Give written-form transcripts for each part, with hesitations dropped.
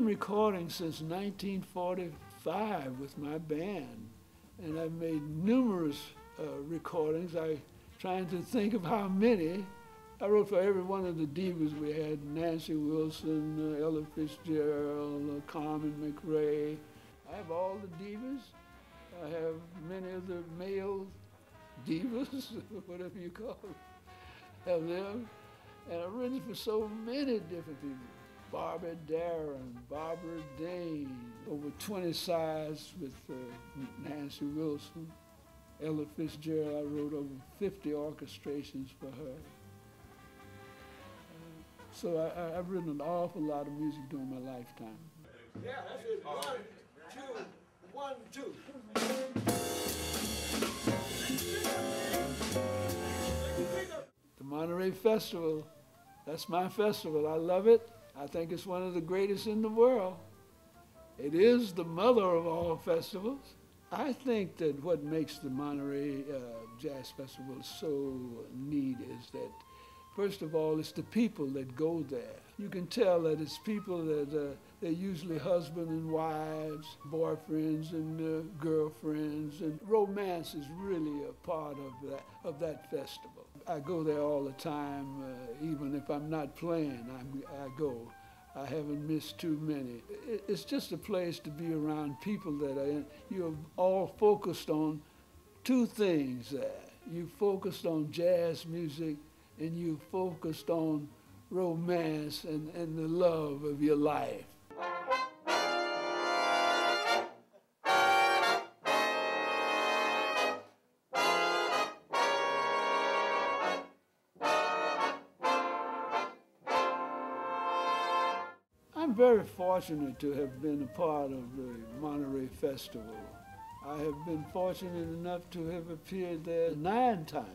recording since 1945 with my band, and I've made numerous recordings. I'm trying to think of how many. I wrote for every one of the divas we had: Nancy Wilson, Ella Fitzgerald, Carmen McRae. I have all the divas. I have many of the male divas, whatever you call them. I have them. And I've written for so many different people. Barbara Darin, Barbara Dane, over 20 sides with Nancy Wilson. Ella Fitzgerald, I wrote over 50 orchestrations for her. So I've written an awful lot of music during my lifetime. Yeah, that's it. 1, 2, 1, 2. The Monterey Festival, that's my festival. I love it. I think it's one of the greatest in the world. It is the mother of all festivals. I think that what makes the Monterey Jazz Festival so neat is that, first of all, it's the people that go there. You can tell that it's people that they're usually husband and wives, boyfriends and girlfriends, and romance is really a part of that festival. I go there all the time, even if I'm not playing, I go. I haven't missed too many. It's just a place to be around people that you're all focused on two things there. You focused on jazz music, and you focused on romance and the love of your life. I'm very fortunate to have been a part of the Monterey Festival. I have been fortunate enough to have appeared there 9 times.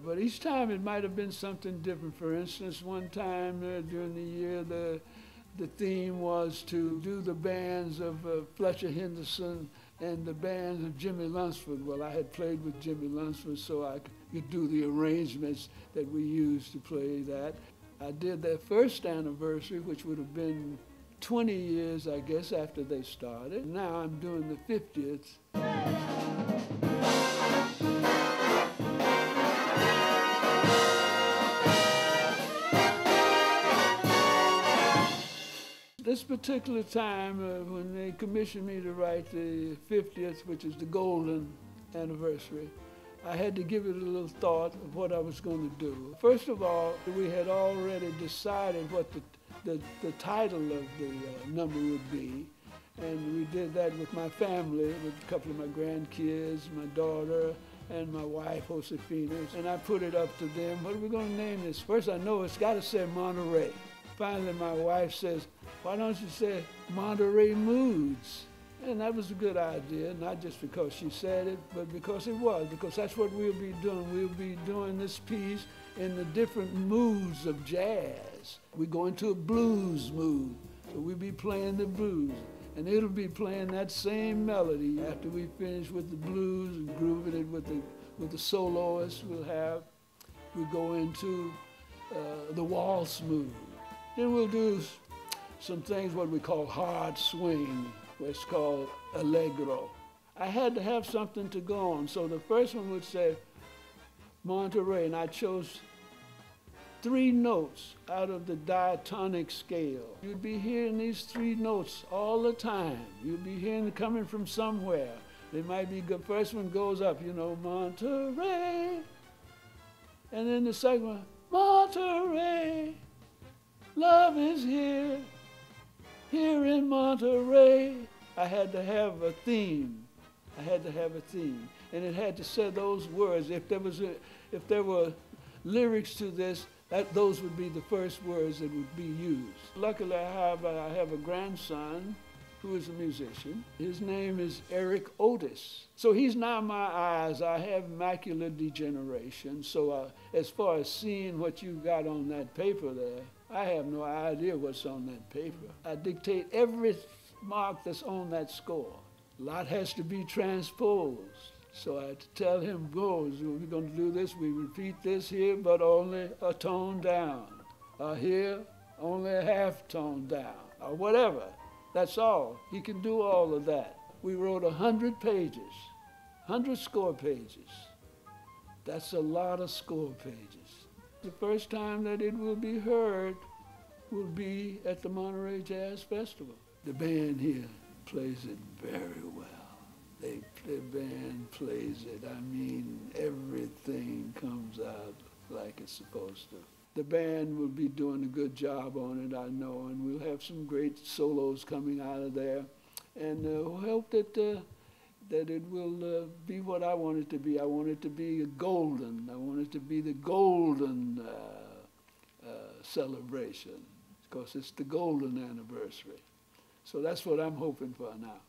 But each time it might have been something different. For instance, one time during the year, the theme was to do the bands of Fletcher Henderson and the bands of Jimmy Lunsford. Well, I had played with Jimmy Lunsford, so I could do the arrangements that we used to play that. I did their first anniversary, which would have been 20 years, I guess, after they started. Now I'm doing the 50th. This particular time, when they commissioned me to write the 50th, which is the golden anniversary, I had to give it a little thought of what I was going to do. First of all, we had already decided what the title of the number would be, and we did that with my family, with a couple of my grandkids, my daughter, and my wife, Josefina, and I put it up to them. What are we going to name this? First, I know it's got to say Monterey. Finally, my wife says, why don't you say Monterey Moods? And that was a good idea, not just because she said it, but because it was, because that's what we'll be doing. We'll be doing this piece in the different moods of jazz. We go into a blues mood, so we'll be playing the blues. And it'll be playing that same melody after we finish with the blues and grooving it with the soloists we'll have. We go into the waltz mood. Then we'll do some things what we call hard swing, it's called allegro. I had to have something to go on, so the first one would say Monterey, and I chose 3 notes out of the diatonic scale. You'd be hearing these 3 notes all the time. You'd be hearing them coming from somewhere. They might be good. First one goes up, you know, Monterey, and then the second one, Monterey, love is here. Here in Monterey, I had to have a theme. I had to have a theme, and it had to say those words. If there were lyrics to this, those would be the first words that would be used. Luckily, I have a grandson who is a musician. His name is Eric Otis. So he's now my eyes. I have macular degeneration. So as far as seeing what you got on that paper there, I have no idea what's on that paper. I dictate every mark that's on that score. A lot has to be transposed. So I had to tell him, go, we're going to do this, we repeat this here, but only a tone down. Here, only a half tone down, or whatever. That's all. He can do all of that. We wrote 100 pages, 100 score pages. That's a lot of score pages. The first time that it will be heard will be at the Monterey Jazz Festival. The band here plays it very well. The band plays it. I mean, everything comes out like it's supposed to. The band will be doing a good job on it, I know, and we'll have some great solos coming out of there. And we'll hope that it will be what I want it to be. I want it to be golden. I want it to be the golden celebration, because it's the golden anniversary. So that's what I'm hoping for now.